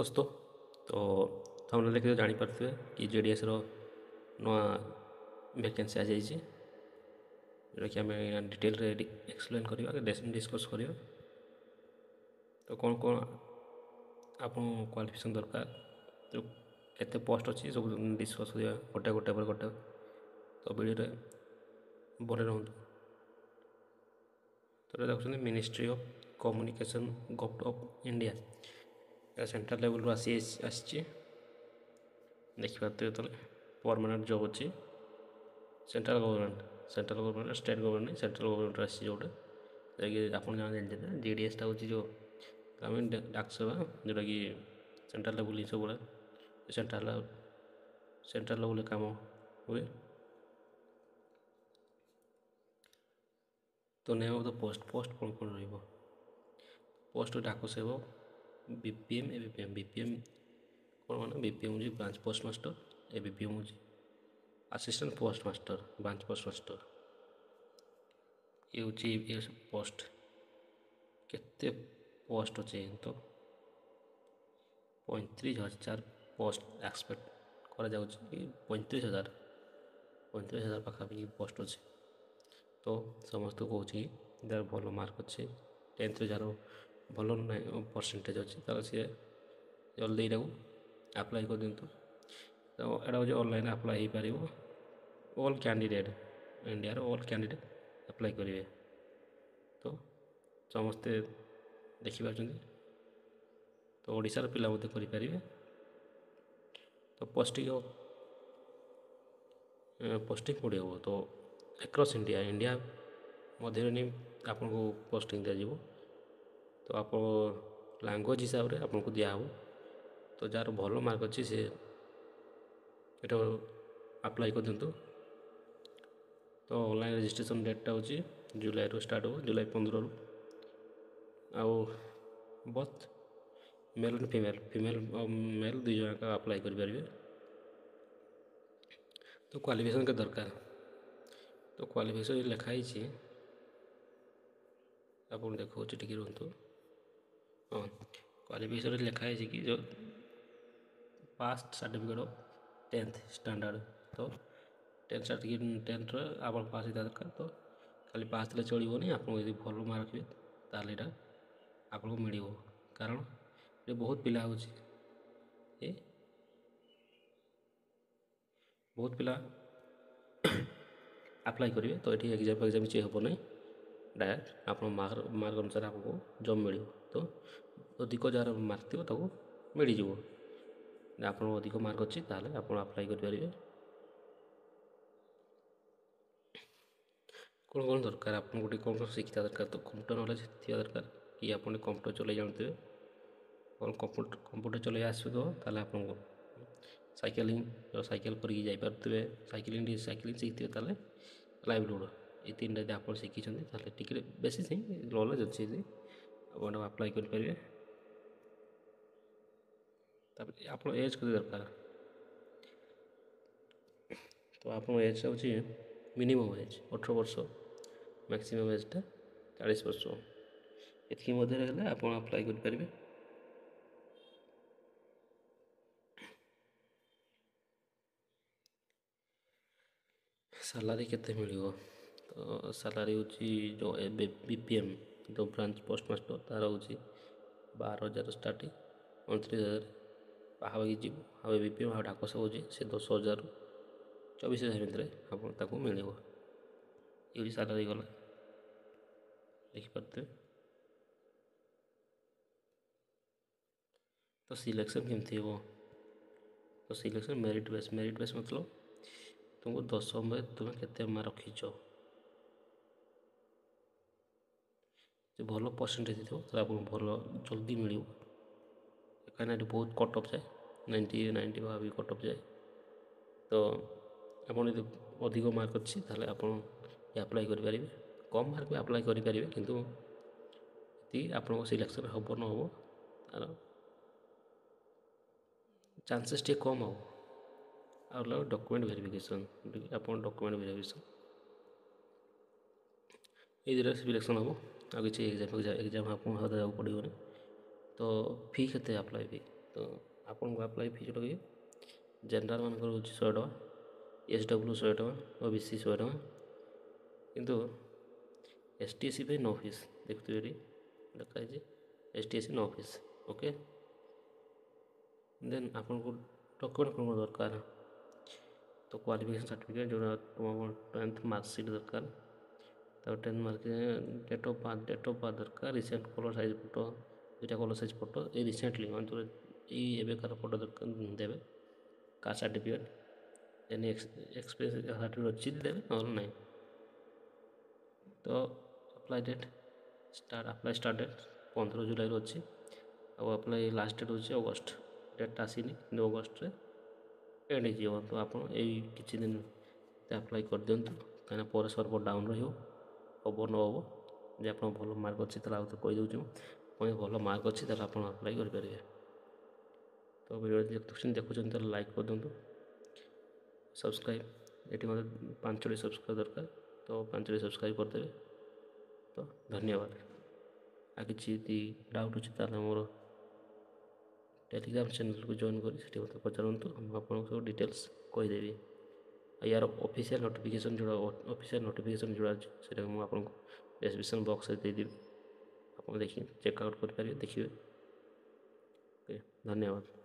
दोस्तों तो थंबनेल देखि जानीपारे कि जेडीएस नवा वैकेंसी आ जाइए जोटा कि आम डिटेल एक्सप्लेन करवा डिस्कस करवा। तो कौन कौन आप क्वालिफिकेशन दरकार तो केते पोस्ट अच्छी सब डिस्कस करवा गोटे गोटे पर गोटे। तो वीडियो बने रुँतु। तो देखते ministry of communication government of India central level आसी देखिए तो परमानेंट जॉब अच्छी सेंट्रल गवर्नमेंट स्टेट गवर्नमेंट नहीं सेंट्रल गवर्नमेंट आसी जोटा आप जानते जेडीएसटा हूँ जो ग्रामीण डाक सेवा जोटा कि सेंट्रल लेवल सब सेंट्रल लेवल काम हुए। तो नेम ऑफ द पोस्ट कौन कौन रोस्ट डाक सेवक बीपीएम एबीपीएम बीपीएम कौन मैंने बीपीएम हूँ ब्रांच पोस्ट मास्टर एबीपीएम हूँ assistant post master branch post master. ये हूँ पोस्ट केते पोस्ट अच्छे तो 35,000 पोस्ट एक्सपेक्ट करा 35,000 पाखापाखि पोस्ट अच्छे। तो समस्त कौन जार भल मार्क अच्छे 10th जार भल परसेंटेज अच्छे तो सी जल्दी यहाँ आप्लाय कर दिंतु। तो यहाँ हूँ ऑनलाइन आप्लाय हो पार all candidate India all candidate apply करेंगे। तो समस्ते देखिपार तो ओडिशार पिला करें। तो पोस्टिंग कौटे हम तो एक्रॉस इंडिया मध्य नहीं आपन को पोस्टिंग दिज्व। तो आप लैंग्वेज हिसाब से आपको दिहब। तो जार भल मार्क अच्छी से अप्लाई कर दिंतु। तो ऑनलाइन रजिस्ट्रेशन डेटा हूँ जुलाई स्टार्ट हो जुलाई 15 आउ बथ मेल एंड फीमेल मेल दुई जन अप्लाई करेंगे। तो क्वालिफिकेशन के दरकार तो क्वालिफिकेशन लिखाई आप देखा टी रुहतु। हाँ क्वालिफिकेशन लिखाई कि जो पास सर्टिफिकेट ऑफ 10th स्टैंडर्ड। तो 10th सर्टिफिकेट 10th आप पास होता दरकार। तो खाली पास थे चलनी आपको यदि भल मार्क हुए ताल आपको मिल कारण ये बहुत पिला हो बहुत पिला अप्लाई करेंगे। तो ये एग्जाम चेक हम ना डायरेक्ट आप मार्क अनुसार आपको जॉब मिल। तो अधिक जार मार्क थी मिल आप अधिक मार्क अच्छी ताल आप अप्लाई करेंगे। कौन कौन दरकार आप गोटे कौन कौन शिक्षा दरकार तो कंप्यूटर नॉलेज थी दरकार कि आप कंप्यूटर चलाई जानते कौन कंप्यूटर चलाई आसो ताल आप साइकेल कर जापे साइकिलिंग शिखते लाइवलीहुड ये 3टा आप शिखी टी बेस नॉलेज अच्छे आप अप्लाई करेंगे। आप एज के दरकार तो आप एज हूँ मिनिमम एज 18 वर्ष मैक्सिमम एजटा 40 वर्ष ये मध्य आप अप्लाई करेंगे। सालारी केते मिल तो सालारी हूँ जो बीपीएम जो ब्रांच पोस्ट मास्टर तार हूँ 12,000 स्टार्टिंग 29,000 पाखापाखि जी आ बीपीएम आ डाक सब हूँ से 10,000 24,000 भितर आप मिल ये सालारी गला देखिपारे। तो सिलेक्शन केमती हम तो सिलेक्शन मेरिट बेस मतलब तुमको 10 में तुम्हें केते मार्क रखीच जो भल परसेंटेज थो तो आप भल जल्दी मिल कहीं बहुत कट अफ जाए 90 भाव कट अफ जाए। तो आप अधिक मार्क अच्छी ताले आप अप्लाई करेंगे कम मार्क भी अप्लाई करेंगे किंतु ये आपको सिलेक्शन हम न हम तार चांसेस टे कम हो। और डॉक्यूमेंट वेरिफिकेशन आप डॉक्यूमेंट वेरिफिकेशन ये सिलेक्शन हम आ कि एग्जाम आपको देवाक पड़ोनी। तो फी के अप्लाई फी ତ ଆପଣଙ୍କୁ ଆପ୍ଲାଏ ଫିଜ୍ ଲଗେଇବେ। ଜେନେରାଲ୍ ମାନଙ୍କର ହେଉଛି 100 ଟଙ୍କା, SW 100 ଟଙ୍କା, OBC 100 ଟଙ୍କା। କିନ୍ତୁ ST SC ପାଇଁ ନୋ ଫିସ୍। ଦେଖୁଥିବେ ଏଠି ଲେଖା ହେଇଛି ST SC no fees. Okay, then ଆପଣଙ୍କୁ ଡକ୍ୟୁମେଣ୍ଟ କ'ଣ ଦରକାର? ତ କ୍ୱାଲିଫିକେସନ୍ ସାର୍ଟିଫିକେଟ୍ ଯେଉଁଟା ତୁମ 10th ମାର୍କସିଟ୍ ଦରକାର, ତାପରେ 10th mark date of birth ଦରକାର, ରିସେଣ୍ଟ କଲର୍ ସାଇଜ୍ ଫଟୋ, 2ଟା କଲର୍ ସାଇଜ୍ ଫଟୋ, ଏଇ ରିସେଣ୍ଟଲି ମାନେ ଏଇ ଏବେକାର ଫଟୋ ଦରକାର ଦେବେ। Caste certificate, any experience certificate ଅଛି ଦେବେ, ନହେଲେ ନାହିଁ। ତ ଆପ୍ଲାଏ ଷ୍ଟାର୍ଟ ଡେଟ୍ 15 ଜୁଲାଇରୁ ଅଛି। ଆଉ ଆପ୍ଲାଏ ଲାଷ୍ଟ ଡେଟ୍ ହେଉଛି ଅଗଷ୍ଟ। ଡେଟ୍ଟା ଆସିନି କିନ୍ତୁ ଅଗଷ୍ଟରେ ଏଣ୍ଡ ହେଇଯିବ। ତ ଆପଣ ଏଇ କିଛି ଦିନ ଆପ୍ଲାଏ କରିଦିଅନ୍ତୁ, କାହିଁକିନା ପରେ ସର୍ଭର ଡାଉନ୍ ରହିବ, ହବ ନ ହବ। ଯେ ଆପଣ ଭଲ ମାର୍କ ଅଛି ତାହେଲେ ଆଉ ତ କହିଦେଉଛି ମୁଁ, ଆପଣ ଭଲ ମାର୍କ ଅଛି ତାହେଲେ ଆପଣ ଆପ୍ଲାଏ କରିପାରିବେ। ତ ଭିଡ଼ିଓ ଦେଖୁଛନ୍ତି ତାହେଲେ ଲାଇକ୍ କରିଦିଅନ୍ତୁ, ସବସ୍କ୍ରାଇବ୍, ଏଠି ମୋତେ 5ଟି ସବସ୍କ୍ରାଇବ୍ ଦରକାର, ତ 5ଟି ସବସ୍କ୍ରାଇବ୍ କରିଦେବେ। ତ ଧନ୍ୟବାଦ। ଆଉ କିଛି ଯଦି ଡାଉଟ୍ ଅଛି ତାହେଲେ ମୋର ଟେଲିଗ୍ରାମ ଚ୍ୟାନେଲକୁ ଜଏନ୍ କରି ସେଠି ମୋତେ ପଚାରନ୍ତୁ, ମୁଁ ଆପଣଙ୍କୁ ସବୁ ଡିଟେଲ୍ସ କହିଦେବି। ଆଉ ୟାର ଅଫିସିଆଲ୍ ନୋଟିଫିକେସନ୍ ଯେଉଁଟା ଅଛି ସେଇଟାକୁ ମୁଁ ଆପଣଙ୍କୁ ଡେସ୍କ୍ରିପସନ୍ ବକ୍ସରେ ଦେଇଦେବି, ଆପଣ ଦେଖି ଚେକ୍ ଆଉଟ୍ କରିପାରିବେ, ଦେଖିବେ। ଓକେ, ଧନ୍ୟବାଦ।